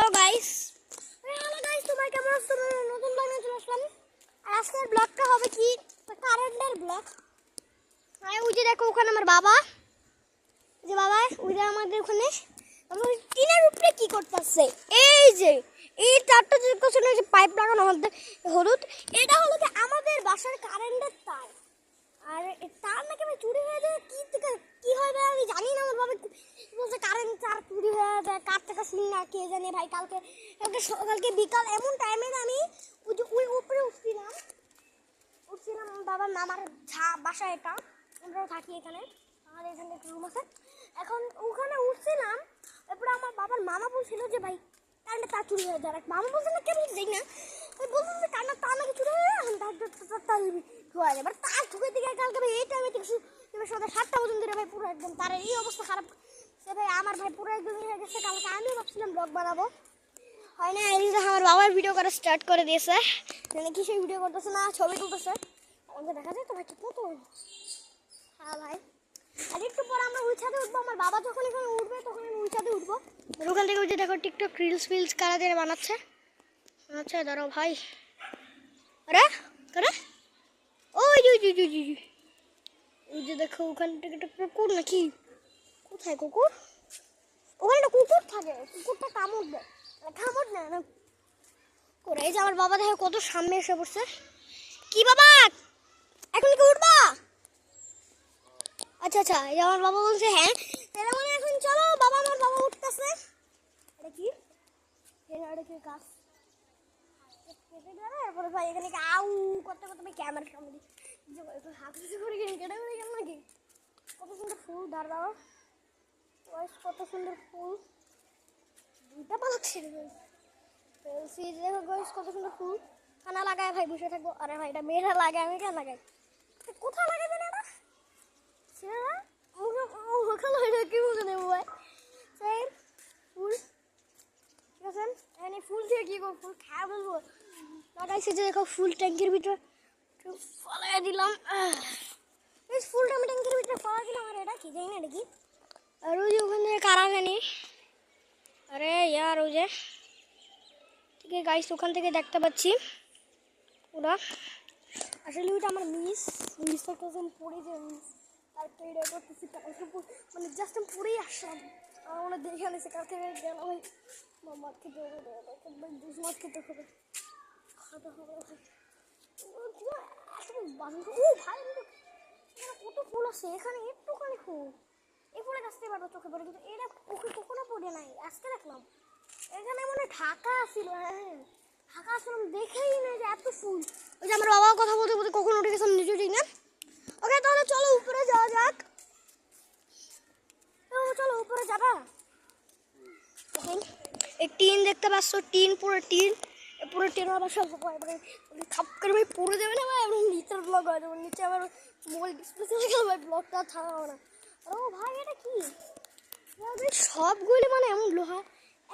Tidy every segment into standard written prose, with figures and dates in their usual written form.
Hello guys তোমার কেমন আছো? নতুন ব্লগ নিয়ে চলে আসলাম। আর আজকের ব্লগটা হবে কি কারেন্টের ব্লগ। ওই যে দেখো ওখানে আমার বাবা, যে বাবা ওই যে আমাদের ওখানে টিনের উপরে কি করতেছে, এই যে এই তারটা যে কোথায় যে পাইপ লাগানো আমাদের হলুদ, এটা হলো কি আমাদের বাসার কারেন্টের তার। আর তার নাকি আমি চুরি হয়ে যায়, কি থেকে কি হয় ভাই আমি জানি না। আমার বাবা বলছে কারেন্ট তার চুরি হয়ে যায়, কার থেকে শুনি না কে জানে ভাই। কালকে কালকে বিকাল এমন টাইমে আমি ওই উপরে উঠছিলাম বাবার মামার বাসা, এটা আমরাও থাকি এখানে, আমাদের এখানে একটা রুম আছে। এখন ওখানে উঠছিলাম, তারপরে আমার বাবার মামা বলছিল যে ভাই কারেন্টে তার চুরি হয়ে যায়। মামা বলছে না কেন যাই না, বলছিল যে কারেন্টের তার নাকি চুরি হয়ে যায়, এখন তার ধোয়া যায়। এবার তার ঢুকে দিকে কালকে ভাই এই টাইমে কিছু সন্ধ্যা 7টা পর্যন্ত ভাই পুরো একদম তার এই অবস্থা খারাপ। সে ভাই আমার ভাই পুরো একদম হয়ে গেছে। কালকে আমিও ভাবছিলাম ব্লগ বানাবো, হয় না। এদিকে আমার বাবার ভিডিও করা স্টার্ট করে দিয়েছে, মানে কি সেই ভিডিও করতেছে না, ছবি তুলতেছে। আমাকে দেখা যায় তো ভাই, ঠিক মতো। হ্যাঁ ভাই, আর একটু পর আমরা ওই ছাদে উঠবো। আমার বাবা যখন এখানে উঠবে তখন আমি ওই ছাদে উঠবো। ওখান থেকে ওই যে দেখো টিকটক রিলস ফিলস কারা দিয়ে বানাচ্ছে। আচ্ছা দাঁড়াও ভাই, আরে আরে ওই ওই যে দেখো ওখান থেকে একটা কুকুর, নাকি কোথায় কুকুর? ওখানে একটা কুকুর থাকে, কুকুরটা কামড় দেয়, কামড় নেয় না করে। এই যে আমার বাবা দেখো কত সামনে এসে পড়ছে। কি বাবা এখন কি উঠবা? আচ্ছা আচ্ছা, এই যে আমার বাবা বলছে হ্যাঁ, তাহলে মানে এখন চলো বাবা। আমার বাবা উঠতেছে। এটা কি এটা কি গাছ কেটে গেলে এরপরে ভাই এখানে আউ করতে করতে ভাই ক্যামেরার সামনে দিই হাত কিছু করে কেটে কেটে করে গেল নাকি। কত সুন্দর ফুল, দাঁড়াও কত সুন্দর ফুল, দুইটা পালক ছেড়ে ফেলছি। দেখো গাইস কত সুন্দর ফুল, খানা লাগায় ভাই বসে থাকবো। আরে ভাই এটা মেয়েরা লাগায়, আমি কেন লাগাই? কোথায় লাগাই জানি না ছেলেরা, ওখানে কি বুঝে নেবো ভাই। সেই ফুল ঠিক আছে, এখানে ফুল দিয়ে কি করবো, ফুল খাওয়া বলবো লাগাইছি। যে দেখো ফুল ট্যাঙ্কির ভিতরে ফলাই দিলাম। ফুলটা আমি ট্যাঙ্কির ভিতরে ফলাই দিলাম। আর এটা কি জানি না, এটা কি? আর ওই যে ওখানে কারা জানি, আরে ইয়ার ওই যে ঠিক আছে গাইস, ওখান থেকে দেখতে পাচ্ছি ওরা। আসলে ওইটা আমার মিসটা কেমন পড়ে যায়, মিস তারপরে এটা করতেছি মানে জাস্ট আমি পড়েই আসলাম। আমার মনে দেখে আনিছে কালকে গেল ভাই মাছ খেতে হবে, দুধ মাছ খেতে হবে, খাতে হবে। ও ভাই কত ফুল আছে এখানে, একটুখানি ফুল। এই ফুলে গাছতে পারবো চোখে পড়ে, কিন্তু এটা ওকে কখনো পড়ে নাই, আজকে দেখলাম। এখানে মনে ঢাকা ছিল, হ্যাঁ ঢাকা আসলাম দেখেই না যে এত ফুল। ওই যে আমার বাবার কথা বলতে বলতে কখন উঠে গেছিলাম নিচে, ঠিক না? ওকে তাহলে চলো উপরে যাওয়া যাক। চলো উপরে যাবা। এই টিন দেখতে পাচ্ছ, টিন পুরো টিন, পুরো টিন আবার সব খাপ করে ভাই পড়ে যাবে না ভাই। আমি নিচের ব্লগ হয় যেমন নিচে আবার মোবাইল ডিসপ্লে চলে গেল ভাই, ব্লগটা থামাবো না। ও ভাই এটা কি সবগুলি মানে এমন লোহা,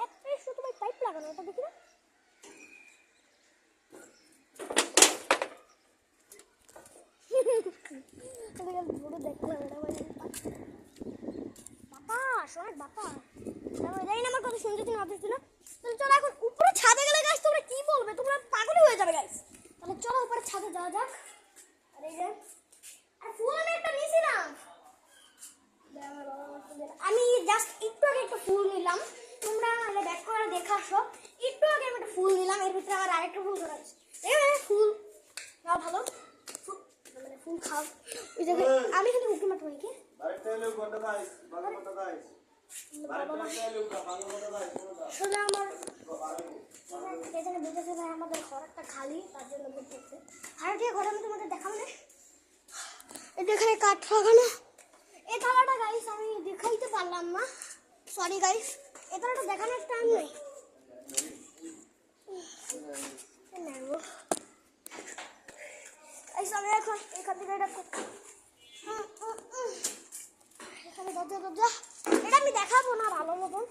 একটাই শুধু ভাই পাইপ লাগানো, এটা দেখি না। দেখলাম এটা ভাই বাবা শোনাক বাবা, জানি না আমার কথা শুনতে তুমি অফিস দিল। তাহলে চলো এখন উপরে ছাদে গেলে গাইস তোমরা কি বলবে, তোমরা পাগলই হয়ে যাবে গাইস। তাহলে চলো উপরে ছাদে যাওয়া যাক। আর এই যে আর ফুল আমি একটা নিয়েছিলাম, আমি জাস্ট একটু আগে একটা ফুল নিলাম, তোমরা মানে ব্যাক করে দেখে আসো। একটু আগে আমি একটা ফুল নিলাম, এর ভিতরে আমার আরেকটা ফুল ধরে আছে। ফুল নাও ভালো, মানে ফুল খাও। ওই জায়গায় আমি কিন্তু উঠে মাত্র নাকি আমাদের ঘর একটা খালি, তার জন্য বলতেছে আর দিয়ে ঘরে আমি তোমাদের দেখাবো না। এটা এখানে কাঠ লাগানো, এই থালাটা গাইস আমি দেখাইতে পারলাম না, সরি গাইস। এই থালাটা দেখানোর টাইম নেই। আমি এখন এখান থেকে এখানে দরজা এটা আমি দেখাবো না ভালো মতন,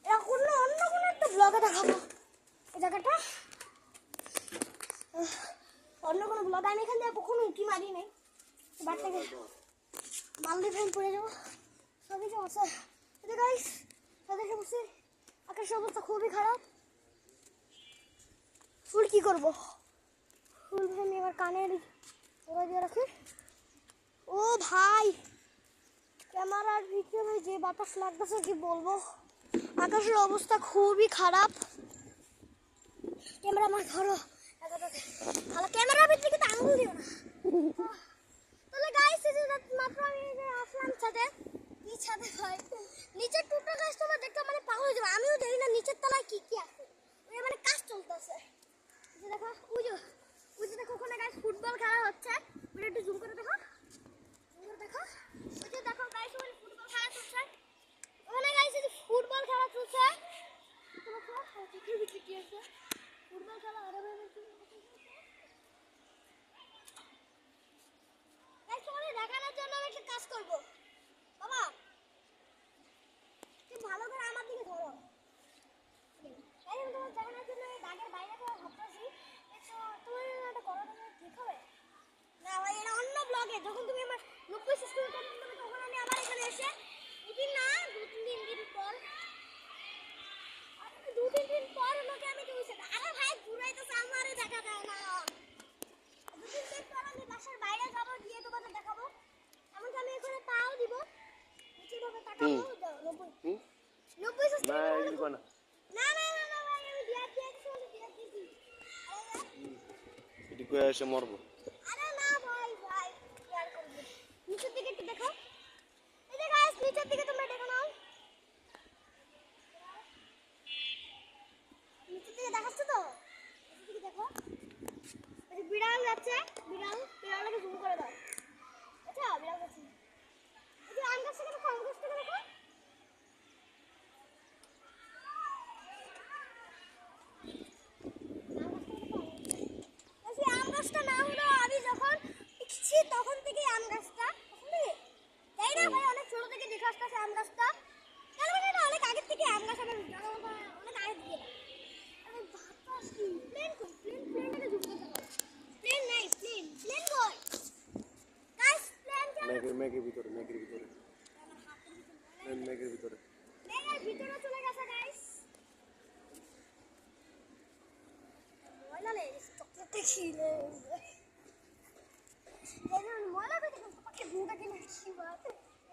এটা অন্য কোনো একটা ব্লগে দেখাবো। এই জায়গাটা অন্য কোনো ব্লগে, আমি এখান থেকে কখনো উঁকি মারি নাই। বাট থেকে মালদি ফ্যান পড়ে যাবো, সবই সমস্যা। গাইস তাদেরকে বসে আকাশের অবস্থা খুবই খারাপ। ফুল কি করব? ফুল ভাই আমি এবার কানের ওরা দিয়ে রাখি। ও ভাই ক্যামেরার ভিতরে যে বাতাস লাগতেছে কি বলবো, আকাশের অবস্থা খুবই খারাপ। ক্যামেরা আমার ধরো, তাহলে ক্যামেরার ভিতরে কিন্তু আঙুল দিও না। তাহলে গাইস এই যে মাত্র আমি আসলাম ছাদে, কি ছাদে ভাই নিচের টুকটা গাছ তোমার দেখতে মানে পাগল হয়ে যাবে। আমিও জানি না নিচের তলায় কি কি আছে, ওই মানে কাজ চলতেছে। যে দেখো ওই যে দেখো ওখানে গাইস ফুটবল খেলা হচ্ছে, ওটা একটু জুম করে দেখো, জুম করে দেখো। ওই যে দেখো গাইস ওখানে ফুটবল খেলা চলছে, ওখানে গাইস এই যে ফুটবল খেলা চলছে। দেখো চিঠি বিচি কি আছে, ফুটবল খেলা আরে ভাই গাইস তোমাদের দেখানোর জন্য আমি একটা কাজ করব। বাবা তুমি ভালো করে আমার দিকে ধরো, এই আমি তোমার দেখানোর জন্য এই দাগের বাইরে থেকে ভাবতেছি একটু তোমার একটা করো, তুমি ঠিক হবে না ভাই? এটা অন্য ব্লগে যখন তুমি আমার 90 সাবস্ক্রাইব কমপ্লিট করবে তখন আমি আবার এখানে এসে দুদিন না 2-3 দিন পর, আর 2-3 দিন পর লোকে আমি দিয়েছি। আরে ভাই ঘুরাইতেছে আমারে দেখা যায় না। 2-3 দিন পর আমি বাসার বাইরে যাব, গিয়ে তোমাদের দেখাবো। এমনকি আমি এখানে পাও দিব, নিচে ভাবে তাকাবো। 90 সাবস্ক্রাইব না না না না ভাই আমি দিয়া দিয়েছি। এটি কই এসে মরবো। আরে না ভাই ভাই শেয়ার করব। নিচের দিকে একটু দেখো, এই যে গাইস নিচের দিকে তোমরা দেখো নাও, নিচের দিকে দেখাচ্ছ তো, নিচের দিকে দেখো এই যে বিড়াল যাচ্ছে, বিড়ালকে জুম করে দাও। আচ্ছা বিড়াল যাচ্ছে, এই যে আম গাছটা দেখো, আম গাছটা দেখো। আম গাছটা না হলো আমি যখন দেখছি তখন থেকে আম গাছটা তাই না ভাই, অনেক ছোট থেকে দেখে আসতেছে আম গাছটা। তাহলে মানে এটা অনেক আগের থেকে আম গাছ আমার অনেক আগে দিয়ে আমি বাতাস কি প্লেনটাকে ঢুকতে থাকো, প্লেন নাই, প্লেন কই গাইস? প্লেন মেঘের ভিতরে মেঘের ভিতরে মেঘের ভিতরে চলে গেছে গাইস। ময়লা নেই চকলেটটা খিলে ময়লা পেতে পাখি ঘুমটা কিনে কি বাত,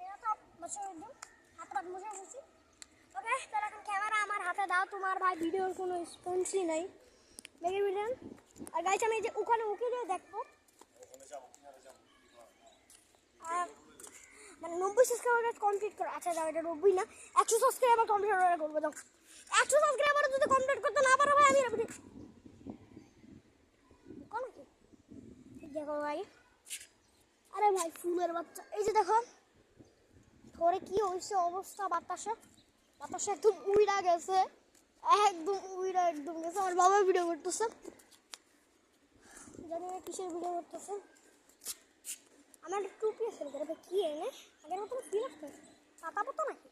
এরা তো বসে একদম হাত পাত মুছে এসেছি। ওকে তাহলে এখন ক্যামেরা আমার হাতে দাও, তোমার ভাই ভিডিওর কোনো স্পন্সই নাই মেঘের ভিডিও। আর গাইস আমি যে ওখানে উঠে দিয়ে দেখবো, আর মানে 90 সাবস্ক্রাইবার কমপ্লিট করো। আচ্ছা যাও এটা 90 না, 100 সাবস্ক্রাইবার কমপ্লিট করবো। যাও 100 সাবস্ক্রাইবার যদি কমপ্লিট করতে না পারো ভাই আমি দেখো ভাই। আরে ভাই ফুলের বাচ্চা এই যে দেখো ঘরে কি হয়েছে অবস্থা, বাতাসে একদম উইড়া গেছে, একদম গেছে। আমার বাবা ভিডিও করতেছে, জানি না কিসের ভিডিও করতেছে। আমার একটা টুপি আছে ভাই, কি এনে আগের মতো ফিল আসছে পাতা পতো নাকি,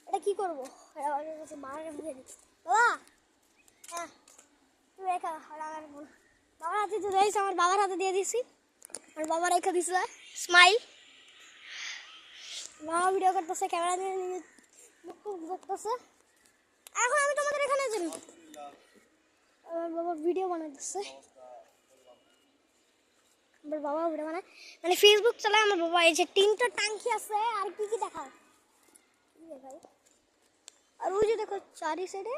এটা কি করবো? বাবার কাছে দিয়ে দিচ্ছি। বাবা হ্যাঁ তুই রেখা আমার বোন বাবার হাতে দিয়ে দিয়েছি, আমার বাবার হাতে দিয়ে দিছি, আমার বাবা রেখে দিছে স্মাইল। বাবা ভিডিও করতেছে, ক্যামেরা নিয়ে মুখ দেখতেছে। এখন আমি তোমাদের এখানে যাবো, আমার বাবা ভিডিও বানাইতেছে, আমার বাবা ভিডিও বানায় মানে ফেসবুক চালায় আমার বাবা। এই যে 3টা টাঙ্কি আছে, আর কি কি দেখায় ভাই, আর ওই যে দেখো চারি সাইডে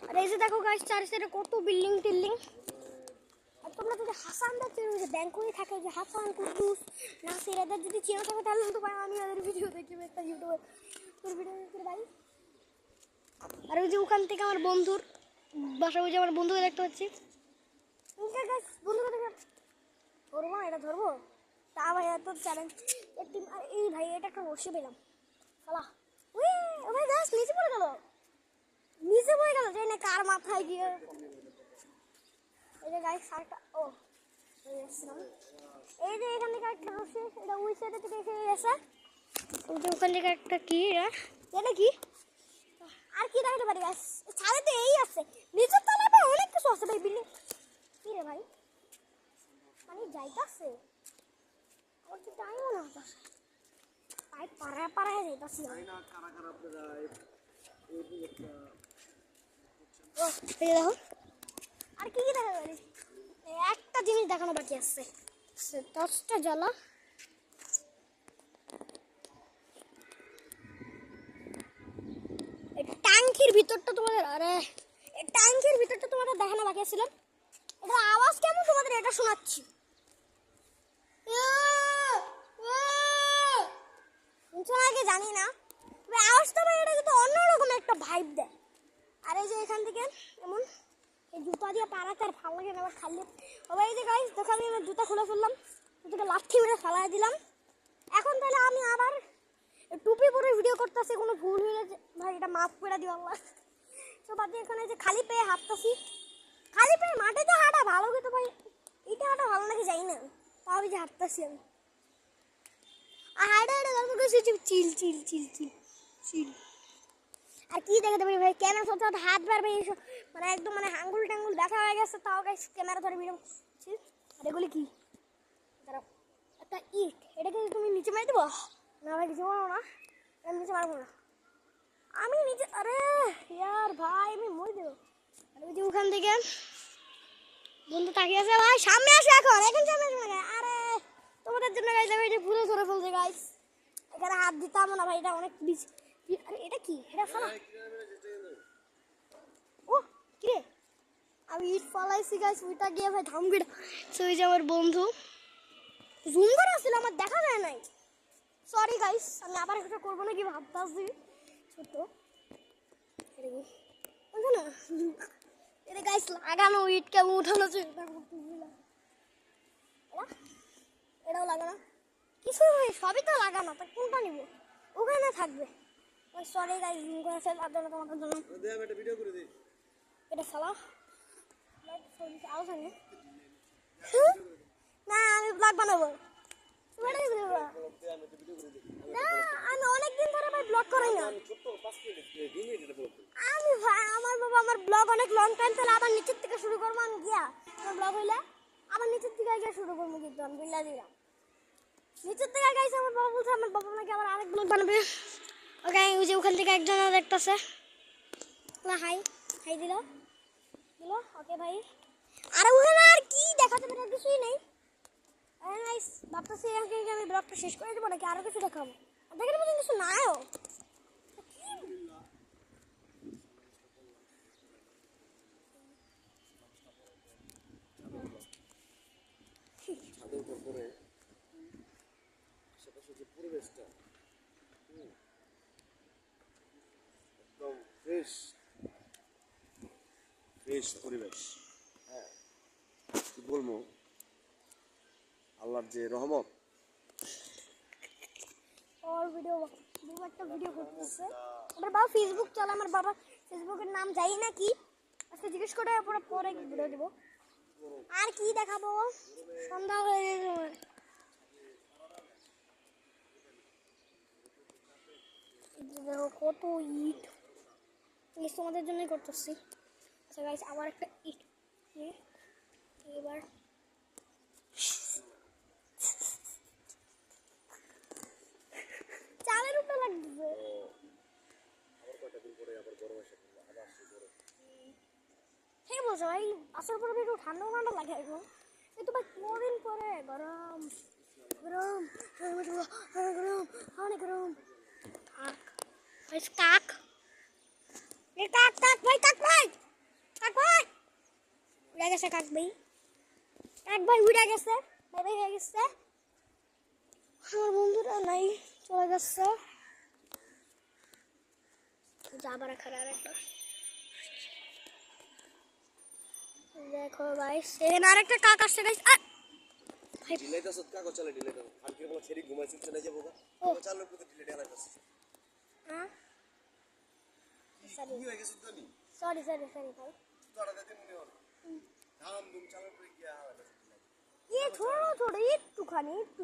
আর এই যে দেখো গাইস চারি সাইডে কত বিল্ডিং। আর তোমরা যদি হাসানদের চেনো, যে ব্যাংককে থাকে যে হাসান কুদ্দুস নাসির, এদের যদি চেনা থাকে তাহলে তো ভাই আমি ওদের ভিডিও দেখি একটা ইউটিউবে তোর ভিডিও দেখতে ভাই। আর ওই যে ওখান থেকে আমার বন্ধুর বাসা, ওই যে আমার বন্ধুকে দেখতে পাচ্ছি, বন্ধুকে দেখে ধরবো না, এটা ধরবো তা ভাই এত চ্যালেঞ্জ। আর এই ভাই এটা একটা বসে পেলাম খালা, ওই ভাই গাছ নিচে পড়ে গেল যাই না কার মাথায় গিয়ে। এই যে গাইস সারটা এই যে এখান থেকে একটা রশি, এটা ওই সাইডে থেকে এসে গেছে, ওই যে ওখান থেকে একটা কি এটা কি আর কি দেখাতে পারি গাইস? ছাদে তো এই আছে, নিচের তলায় ভাই অনেক কিছু আছে ভাই, বিল্ডিং কি রে ভাই মানে যাইতাছে আমার তো টাইম মনে হচ্ছে পাড়ায় যাইতাছি। ও এই দেখো আর কি কি দেখা যাবে একটা জিনিস দেখানো বাকি আছে টর্চটা জ্বালা এই ট্যাঙ্কির ভিতরটা তোমাদের আরে এই ট্যাঙ্কির ভিতরটা তোমাদের দেখানো বাকি ছিল এটা আওয়াজ কেমন তোমাদের এটা শোনাচ্ছি শুনছো নাকি জানি না তবে আওয়াজটা ভাই এটা কিন্তু অন্যরকম একটা ভাইব দেয় আর এই যে এখান থেকে এমন এই জুতা দিয়ে পাড়াতে আর ভালো লাগে না আবার খালি তবে এই যে গাইস দেখো আমি আমার জুতা খুলে ফেললাম জুতাকে লাঠি মেরে ফালাই দিলাম এখন তাহলে আমি আবার টুপি পরে ভিডিও করতেছি কোনো ভুল হলে ভাই এটা মাফ করে দিও আল্লাহ তো বাদ দিয়ে এখানে যে খালি পেয়ে হাঁটতেছি খালি পেয়ে মাঠেতে হাঁটা ভালো কিন্তু ভাই এটা হাঁটা ভালো নাকি যাই না তাও যে হাঁটতেছি আমি আর হাঁটা হাঁটা গল্প করছি চিল চিল চিল চিল চিল আর কি দেখাতে পারি ভাই ক্যামেরা সব হাত বাড়বে এইসব মানে একদম মানে আঙ্গুল টাঙ্গুল ব্যথা হয়ে গেছে তাও গাইস ক্যামেরা ধরে ভিডিও করছি আর এগুলি কি দাঁড়াও একটা ইট এটাকে তুমি নিচে মারি দেবো না ভাই কিছু মারবো না আমি নিচে মারবো না আমি নিচে আরে ইয়ার ভাই আমি মরে দেবো আর ওই যে ওখান থেকে বন্ধু তাকিয়ে আছে ভাই সামনে আসো এখন সামনে আসো না আরে তোমাদের জন্য গাইস আমি এটা পুরো ধরে ফেলছে গাইস এখানে হাত দিতাম না ভাই এটা অনেক বিচ আরে এটা কি এটা ফালা ও কি রে আমি ইট ফালাইছি গাইস ওইটা গিয়ে ভাই ধামগিড় সেই যে আমার বন্ধু জুম করে আসছিল আমার দেখা যায় নাই সরি গাইস আমি আবার একটা করবো নাকি ভাবতাছি ছোট না এটা গাইস লাগানো ইট কেমন উঠানো চেষ্টা করতেছিলাম এটাও লাগানো কিছু সবই তো লাগানো তা কোনটা নিব ওখানে থাকবে সরি গাইস জুম করে আছে তার জন্য তোমাদের জন্য একটা ভিডিও করে দিই এটা সালা না আমি ব্লগ বানাবো না আমি অনেকদিন ধরে ভাই ব্লগ করি না আমি ভাই আমার বাবা আমার ব্লগ অনেক লং টাইম তাহলে আবার নিচের থেকে শুরু করবো আমি গিয়া আমার ব্লগ হইলে আবার নিচের থেকে গিয়ে শুরু করবো কিন্তু আমি বিল্লা দিলাম নিচের থেকে গাইছে আমার বাবা বলছে আমার বাবা নাকি আবার আরেক ব্লগ বানাবে ওকে ওই যে ওখান থেকে একজন দেখতেছে না হাই হাই দিল দিল ওকে ভাই আর ওখানে আর কি দেখাতে পারে কিছুই নেই নাইস ভাবতেছি আমি ব্লগটা শেষ করে দেবো নাকি আরও কিছু দেখাবো দেখার মতন কিছু নাইও ছাদের উপর করে আশেপাশে যে পরিবেশটা একদম ফ্রেশ ফ্রেশ পরিবেশ হ্যাঁ কি বলবো আল্লাহর যে রহমত और वीडियो একটা ভিডিও করতেছে আমার বাবা ফেসবুক চালায় আমার বাবা ফেসবুকের নাম জানি না কি আজকে জিজ্ঞেস করে পরে পরে ভিডিও দেব আর কি দেখাবো সন্ধ্যা হয়ে গেছে দেখো কত ইট এই তোমাদের জন্যই করতেছি আচ্ছা গাইস আবার একটা ইট এবার চালের উপরে লাগছে ঠিক বলছো ভাই আসার পরে একটু ঠান্ডা ঠান্ডা লাগে এখন কিন্তু ভাই কদিন পরে গরম গরম গরম অনেক গরম কাক এ কাক কাক ভাই কাক ভাই কাক ভাই উড়ে গেছে কাক ভাই উড়ে গেছে ভাই ভাই হয়ে গেছে আমার বন্ধুরা নাই চলে গেছে যাবার খারাপ একটা দেখো গাইস এখানে আরেকটা কাক আসছে গাইস ডিলেটা সৎ কাগজ চলে ডিলেটা আজকে বলা ছেড়ে ঘুমাইছিল চলে যাবো গা চালু করে ডিলেটা লাগাইছে হ্যাঁ কি হয়ে গেছে জানি সরি ভাই তোরা দিতে মনে হলো ধাম ধুম চালু করে গিয়া ये छोड़ो छोड़ो একটুখানি একটু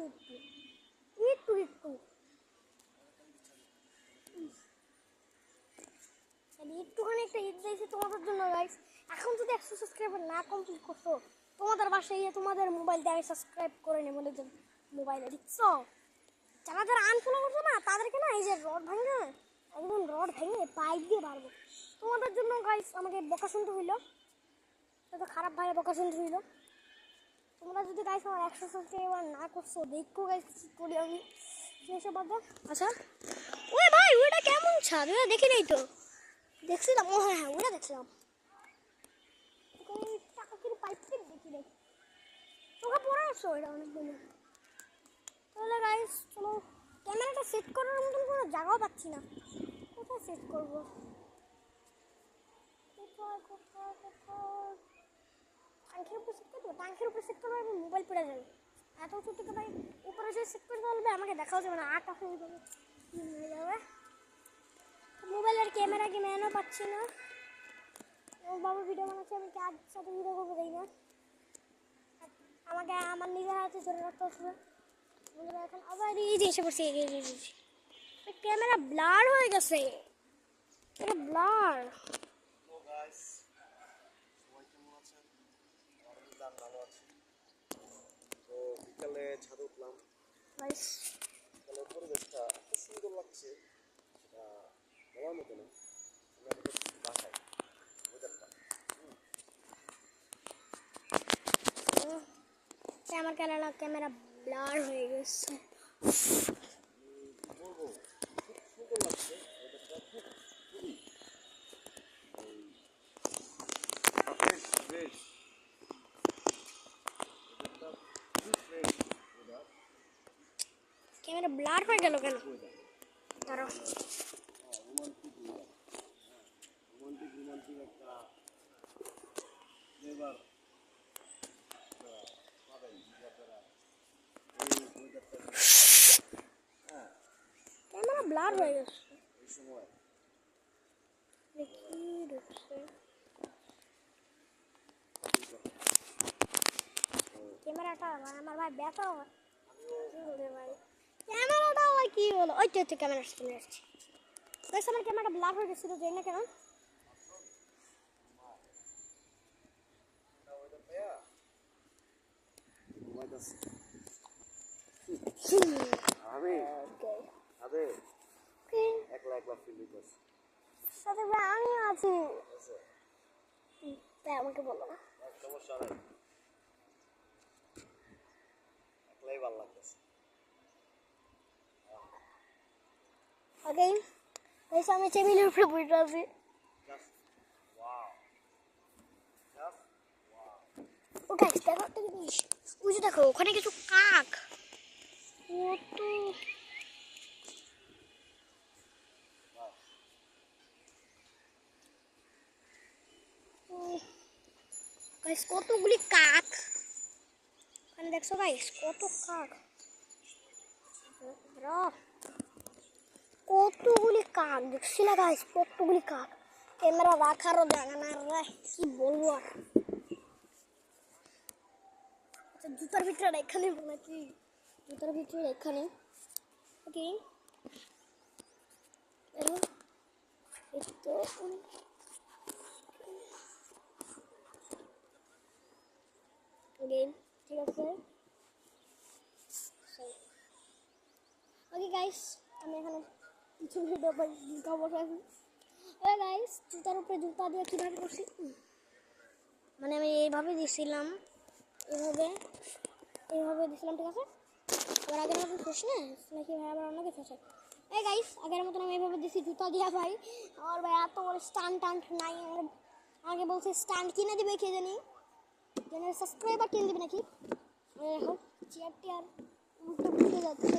একটুখানি একটা ঈদ দিয়েছি তোমাদের জন্য গাইস এখন যদি 100 সাবস্ক্রাইবার না কমপ্লিট করছো তোমাদের বাসায় তোমাদের মোবাইল দিয়ে সাবস্ক্রাইব করে নেবো বলে মোবাইলে দিচ্ছ যারা যারা আনফলো করছো না তাদেরকে না এই যে রড ভাঙে একদম রড ভেঙে পাইপ দিয়ে মারবো। তোমাদের জন্য গাইস আমাকে বকা শুনতে হইলো, তো খারাপ ভাই বকা শুনতে হইলো। তোমরা যদি গাইস আমার 100 সাবস্ক্রাইবার না করছো, দেখো গাইস কি করি আমি সেসব বাদ। আচ্ছা ওই ভাই ওটা কেমন ছাদ, ওটা দেখি নাই তো, দেখছিলাম ও হ্যাঁ হ্যাঁ ওটা দেখছিলাম, টাকার পাইপ থেকে দেখি নাই, তোকে পড়ে আসছো এটা অনেক দিন। তাহলে গাইস চলো, ক্যামেরাটা সেট করার মতন কোনো জায়গাও পাচ্ছি না, কোথায় সেট করবো, ট্যাঙ্কের উপর সেট করবো, ট্যাঙ্কের উপর সেট করবো মোবাইল পড়ে যাবে, এত উঁচু থেকে ভাই উপরে যদি সেট করতে পারবে আমাকে দেখাও যাবে না, আটা হয়ে যাবে, হয়ে যাবে। মোবাইলের ক্যামেরা কি ম্যানও পাচ্ছি না, আমার বাবা ভিডিও বানাচ্ছে আমি কার সাথে ভিডিও করবো দেই না, আমাকে আমার নিজের হাতে ধরে রাখতে হবে। বন্ধুরা এখন আবার এই যে এসে পড়ছে, ক্যামেরা ব্লার হয়ে গেছে, এটা ব্লার। তো গাইস সবাই কেমন আছেন? আলহামদুলিল্লাহ ভালো আছি। তো বিকালে ছাদে উঠলাম, গাইস বিকালের পরিবেশটা এত সুন্দর লাগছে সেটা বলার মতো না। আমরা এটা বাসায় ওয়েদারটা আমার ক্যামেরা ব্লার হয়ে গেছে, বলবো খুব সুন্দর লাগছে ওয়েদারটা, খুবই ফ্রেশ ফ্রেশ ওয়েদারটা, খুব ফ্রেশ ওয়েদার ক্যামেরা ব্লার হয়ে গেল কেন, ওয়েদার দাঁড়াও রোমান্টিক ওয়েদার, রোমান্টিক রোমান্টিক একটা ফ্লেভার পাবেন যদি আপনারা এই ওয়েদারটা হ্যাঁ ক্যামেরা ব্লার হয়ে গেছে, এই সময় দেখি ঢুকছে, ক্যামেরাটা আমার ভাই ব্যথা হয়, ক্যামেরাটা ভাই কি হলো, ওই তো ক্যামেরা চলে আসছে, বেশ আমার ক্যামেরাটা ব্লার হয়ে গেছিল জানি না কেন। ওয়েদার পেয়া ঘুমাইতেছে আমি আবে একলা একলা ফিল হইতেছে সাথে ভাই আমি আছি, তাই আমাকে বলো না, সমস্যা নাই, একলাই ভালো লাগতেছে। ওকে বেশ আমি টেবিলের উপরে বসে আছি, জাস্ট ওয়াও, জাস্ট ওয়াও। ওকে দেখো একটা জিনিস, ওই যে দেখো ওখানে কিছু কাক, কত গাইস কতগুলি কাক, ওখানে দেখছো গাইস কত কাক, কতগুলি কাক দেখছি না গাইস, কতগুলি কাক, ক্যামেরা রাখারও জায়গা না রে, কি বলবো আর। আচ্ছা জুতার ভিতরে এখানে নাকি, জুতার ভিতরে এখানে ওকে তো গেম ঠিক আছে, ওকে গাইস আমি এখানে কিছু ভিডিও জুতা বসে আছি, ওকে গাইস জুতার উপরে জুতা দিয়ে কীভাবে করছি, মানে আমি এইভাবে দিছিলাম, এইভাবে এইভাবে দিছিলাম ঠিক আছে, এবার আগের মতন খুশি না নাকি ভাই আবার অন্য কিছু আছে, এই গাইস আগের মতন আমি এইভাবে দিছি জুতা দিয়া ভাই, আমার ভাই এত বড় স্ট্যান্ড টান্ড নাই, আগে বলছে স্ট্যান্ড কিনে দিবে কে জানি, জানি সাবস্ক্রাইবার কিনে দিবে নাকি, দেখো চেয়ারটি আর উল্টে উল্টে যাচ্ছে,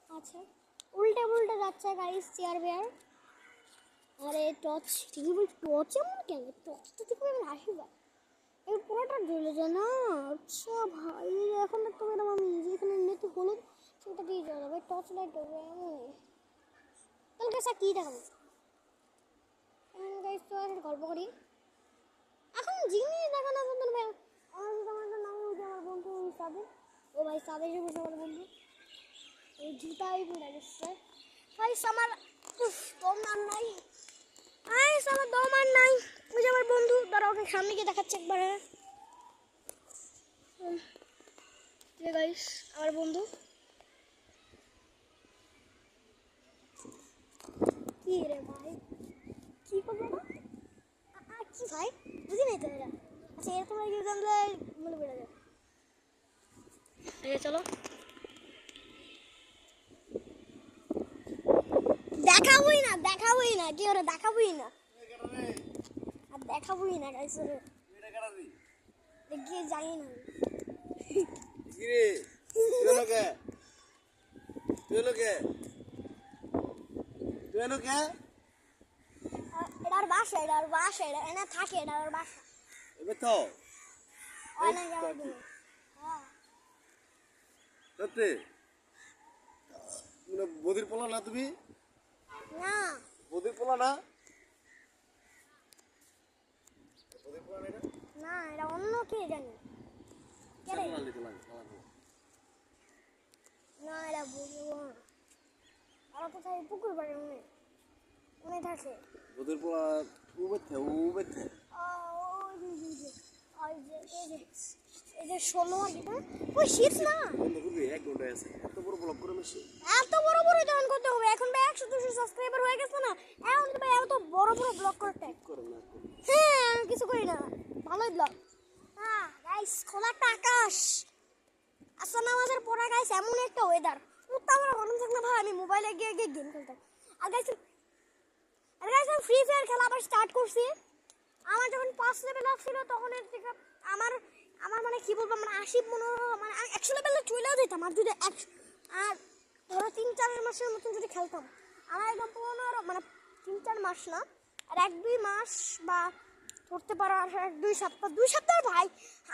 আচ্ছা উল্টে উল্টে যাচ্ছে গাইস চেয়ার বেয়ার, আরে টর্চ ঠিকই বলছি, টর্চ এমন কেন, টর্চ তো ঠিক করে আসবে এই পুরোটা জ্বলে যায় না, আচ্ছা ভাই এখন দেখতে পেলাম আমি যেখানে নেতে হলুদ সেটা দিয়ে জ্বলে যাবে, টর্চ লাইট দেবে এমন, তাহলে গেছে কী দেখাবো, গাইস তো আর গল্প করি, এখন জিনিস দেখানোর মতন ভাই আমার নাম হচ্ছে আমার বন্ধু সাদে, ও ভাই সাদে বসে আমার বন্ধু, এই জুতাই পড়ে গেছে গাইস আমার, দম আর নাই গাইস, আমার দম আর নাই, ওই যে আমার বন্ধু দাঁড়া ওকে সামনে গিয়ে দেখাচ্ছে একবার, হ্যাঁ গাইস আমার বন্ধু কি রে ভাই, কি করবো না? কি ভাই বুঝি নাই তো এটা। আচ্ছা এরকম আর কি জানলে মনে পড়ে যাবে। চলো দেখাবই না, দেখাবই না, কি ওরা দেখাবই না, আর দেখাবই না গাইস। ওরে দেখিয়ে জানি না এটার বাসা, এটার বাসা, এটা এনে থাকে, এটার বাসা। অনেক আমার দিন। হ্যাঁ বদির পোলা না তুমি? না বদির পোলা না? বদির পোলা না এটা? না, এটা অন্য কে জানি। কে রে? না এটা বুঝবো না। ওরা তো থাকে পুকুর পাড়ে, উনি উনি থাকে। বদির পোলা উবেতে এই যে 16 আর কি না? ওই শীত না, বন্ধ করবি 1 ঘন্টা আছে এত বড় ব্লগ করে মেশে। এত বড় বড় জয়েন করতে হবে এখন ভাই। 100-200 সাবস্ক্রাইবার হয়ে গেছে না, এখন তো ভাই এত বড় বড় ব্লগ করতে। করে না হ্যাঁ আমি কিছু করি না, ভালোই ব্লগ। হ্যাঁ গাইস, খোলা একটা আকাশ, আসর নামাজের পরে গাইস এমন একটা ওয়েদার, উত্তা আমার গরম থাক না ভাই, আমি মোবাইলে গিয়ে গিয়ে গেম খেলতাম। আর গাইস আমি ফ্রি ফায়ার খেলা আবার স্টার্ট করছি। আমার যখন 5 লেভেল আসছিল তখন এর থেকে আমার আমার মানে কি বলবো, মানে 80 মানে আমি 100 লেভেলে চলেও যেতাম। আর যদি আর ধরো 3-4 মাসের মতন যদি খেলতাম, আমার একদম 15 মানে 3-4 মাস না, আর 1-2 মাস বা ধরতে পারো, আর 1-2 সপ্তাহ, 2 সপ্তাহ ভাই,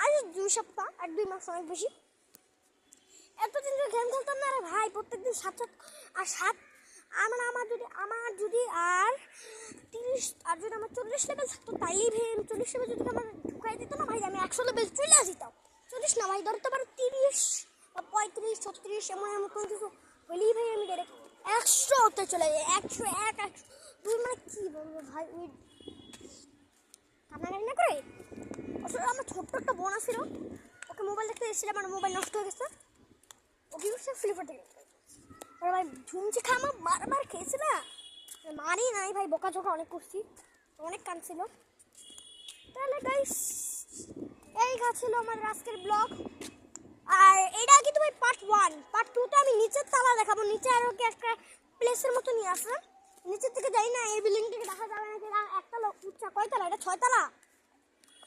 আর 2 সপ্তাহ, 1-2 মাস অনেক বেশি। এতদিন যে গেম খেলতাম না রে ভাই, প্রত্যেকদিন 7 আর 7 আমার যদি আর 30 আর যদি আমার 40 লেভেল থাকতো, তাইলেই ভাই আমি 40 লেভেল যদি আমার ঢুকাই দিত না ভাই, আমি 100 লেভেল চলে আসতাম। 40 না ভাই, ধরতে পারো 30 বা 35, 36 এমন মতন কিছু হলেই ভাই আমি ডাইরেক্ট 100 হতে চলে যাই। 101, 102 মানে কি বলবো ভাই, ওই কান্নাকাটি না করে। আসলে আমার ছোট্ট একটা বোন ছিল, ওকে মোবাইল দেখতে এসেছিলাম, আমার মোবাইল নষ্ট হয়ে গেছে, ওকে ফ্লিপকার্ট থেকে ভাই ঝুমঝি খামা বারবার খেয়েছে না, মারি নাই ভাই, বোকাঝোকা অনেক করছি, অনেক কাঁদছিল। তাহলে গাইস এই ছিল আমার আজকের ব্লগ। আর এটা কিন্তু ভাই পার্ট 1, পার্ট 2তে আমি নিচের তালা দেখাবো। নিচে আরও কি একটা প্লেসের মতো নিয়ে আসলাম, নিচের থেকে যাই না, এই বিল্ডিং থেকে দেখা যাবে না, এটা একতলা উচ্চা, কয়তলা এটা? 6 তলা।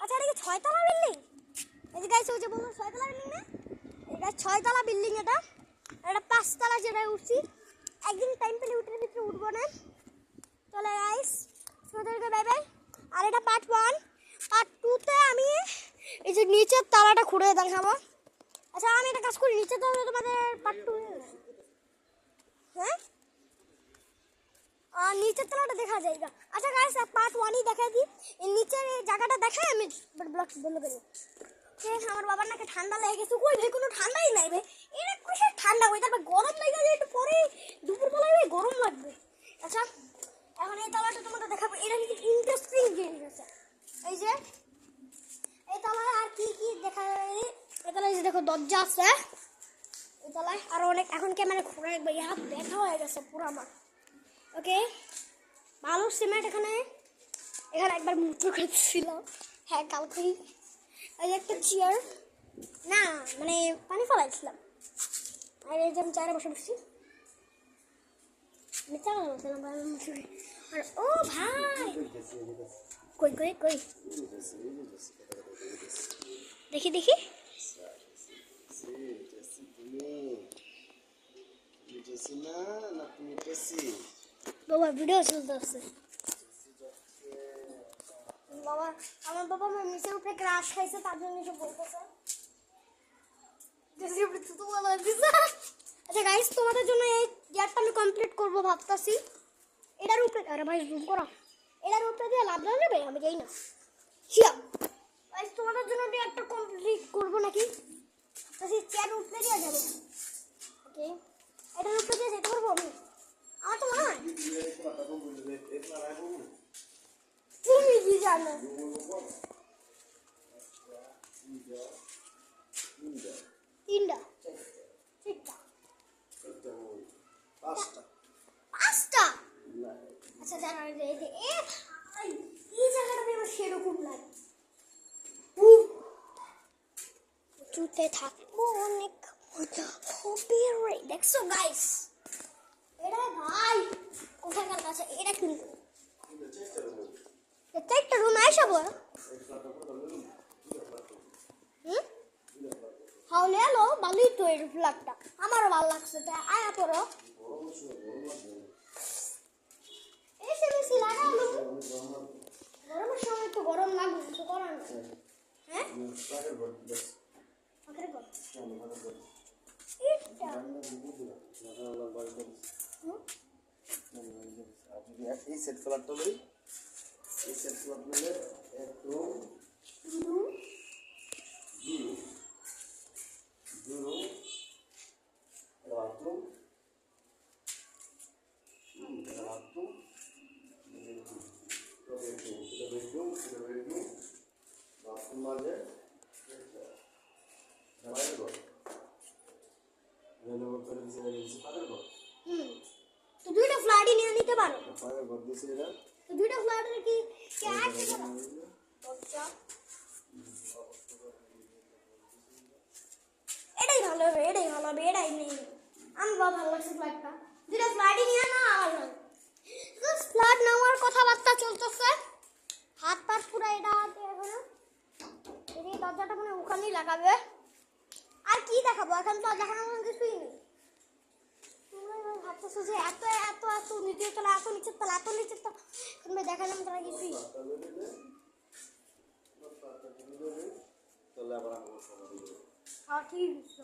আচ্ছা এটা কি 6 তলা বিল্ডিং? এই যে গাইস ওই যে বলুন 6 তলা বিল্ডিং না, এটা 6 তলা বিল্ডিং। এটা 5 তলা যেটাই উঠছি, একদিন টাইম পেলে উঠে ভিতরে উঠবো না। চলে গাইস, তোমাদেরকে বাই বাই। আর এটা পার্ট 1, পার্ট 2তে আমি এই যে নিচের তালাটা খুঁড়ে দেখাবো। আচ্ছা আমি একটা কাজ করি, নিচের তালা তোমাদের পার্ট 2, হ্যাঁ নিচের তলাটা দেখা যায় না। আচ্ছা গাইস পার্ট 1ই দেখা দিই, এই নিচের এই জায়গাটা দেখাই আমি ব্লগ বন্ধ করি। আমার বাবার নাকি ঠান্ডা লেগে গেছে, কই ভাই কোনো ঠান্ডাই নাই ভাই, এটা কিসের ঠান্ডা ভাই, তারপর গরম লেগে যায় একটু পরে, দুপুরবেলায় ভাই গরম লাগবে। আচ্ছা এখন এই তালাটা তোমাদের দেখাবো, এটা কিন্তু ইন্টারেস্টিং জিনিস আছে। এই যে এই তলায় আর কি কি দেখা যায়, এই তলায় যে দেখো দরজা আছে, এই তলায় আরো অনেক, এখন ক্যামেরা ঘুরে একবার হাত ব্যথা হয়ে গেছে পুরো আমার। ওকে ভালো সিমেন্ট, এখানে একবার মুঠো খাচ্ছিল, হ্যাঁ কালকেই। এই একটা চেয়ার, না মানে পানি ফেলাইছিলাম, আর এই যে আমি চেয়ারে বসে বসছি, আর ও ভাই কই কই কই দেখি দেখি, বাবা ভিডিও চলতেছে। বাবা আমার বাবা আমার নিচের উপরে ক্রাশ খাইছে, তার জন্য এসব বলতেছে। আচ্ছা গাইস তোমাদের জন্য এই ইয়ারটা আমি কমপ্লিট করবো ভাবতাছি। এটার উপরে, আরে ভাই জুম করো, এটার উপরে দিয়ে লাভ না যাবে, আমি যাই না। গাইস তোমাদের জন্য ইয়ারটা কমপ্লিট করবো নাকি, চেয়ার উপরে দিয়ে যাবো। ওকে এটার উপরে দিয়ে যেতে পারবো আমি, আমার তো মনে হয়। তুমি কি জানো? তিনটা, চারটা, পাঁচটা। আর এই জায়গাটাতে আমার সেরকম লাগে উঁচুতে থাকবো অনেক মজা হবে রে। দেখছো গাইস, এটা ভাই কোথাকার কাছে, এটা কিন্তু এটা একটা রুম আইসা বল হাওলে এলো ভালোই তো এর ফ্ল্যাগটা, আমারও ভালো লাগছে। তাই আয়া পড়ো এসে বেশি লাগালো, গরমের সময় তো গরম লাগবে, কিছু করার না। হ্যাঁ আগে বল এটা এই সেট কালারটা লই, এই সেট কালার নিলে একদম বাথরুম মাঝে তো দুইটা ফ্ল্যাটই নিয়ে নিতে পারো। ঘর দিয়েছে এরা তো দুইটা ফ্ল্যাটের কি ক্যাশ এটাই ভালো হবে, এটাই ভালো হবে, এটাই নেই। আমি ভালো লাগছে ফ্ল্যাটটা, দুইটা ফ্ল্যাটই নিয়ে না আমার ফ্ল্যাট নেওয়ার কথাবার্তা চলতেছে। হাত পাত পুরো এটা হাতে এখনো এই দরজাটা মানে ওখানেই লাগাবে। আর কি দেখাবো, এখন তো দেখানোর মতো কিছুই নেই। তোমরা ভাবতেছো যে এত এত এত নিচের তলা, এত নিচের তলা, এত নিচের তলা, তোমরা দেখালাম তারা কিছুই। তাহলে আবার আমার সময় দিবে হ্যাঁ ঠিক আছে।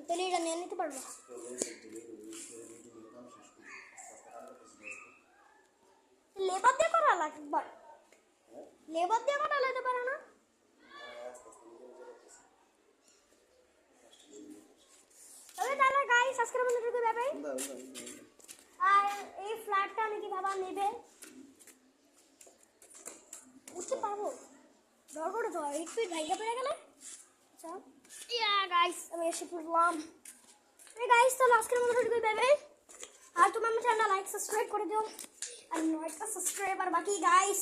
তাহলে এটা নিয়ে নিতে পারবো। লেবার দিয়ে করা লাগবে, লেবার দিয়ে করা লাগতে পারে না। তবে তাহলে গাইস আজকের মতো টুকু ব্যাপারে। আর এই ফ্ল্যাটটা আমি কি বাবা নেবে উঠতে পারবো, ডর করে তো একটু ভাইগা পেয়ে গেলে। আচ্ছা ইয়া গাইস আমি এসে পড়লাম। গাইস তাহলে আজকের মতো টুকু ব্যাপারে। আর তুমি আমার চ্যানেলটা লাইক সাবস্ক্রাইব করে দিও। আর 9টা সাবস্ক্রাইবার বাকি গাইস,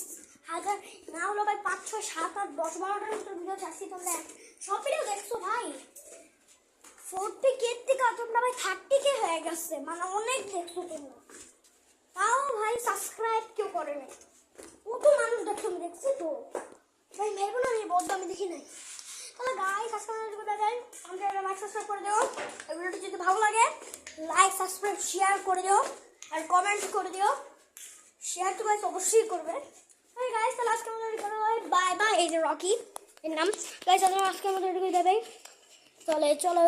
হাজার না হলো ভাই 5 6 7 8 10 12টার মতো ভিডিও চাচ্ছি। তোমরা সব ভিডিও দেখছো ভাই, 40K থেকে তোমরা ভাই 30K হয়ে গেছে, মানে অনেক দেখছো তোমরা। তাও ভাই সাবস্ক্রাইব কেউ করে নাই, কত মানুষ দেখছো আমি দেখছি তো ভাই, ভেবো না আমি বলতো আমি দেখি নাই। তাহলে গাইস আজকে আমাদের লাইক সাবস্ক্রাইব করে দিও। এই ভিডিওটি যদি ভালো লাগে লাইক সাবস্ক্রাইব শেয়ার করে দিও, আর কমেন্ট করে দিও। শেয়ার তো গাইস অবশ্যই করবে। তাহলে গাইস তাহলে আজকে আমাদের বাই বাই। এই যে রকি এর নাম গাইস, আজকে আমাদের বাই বাই। চলে চলো।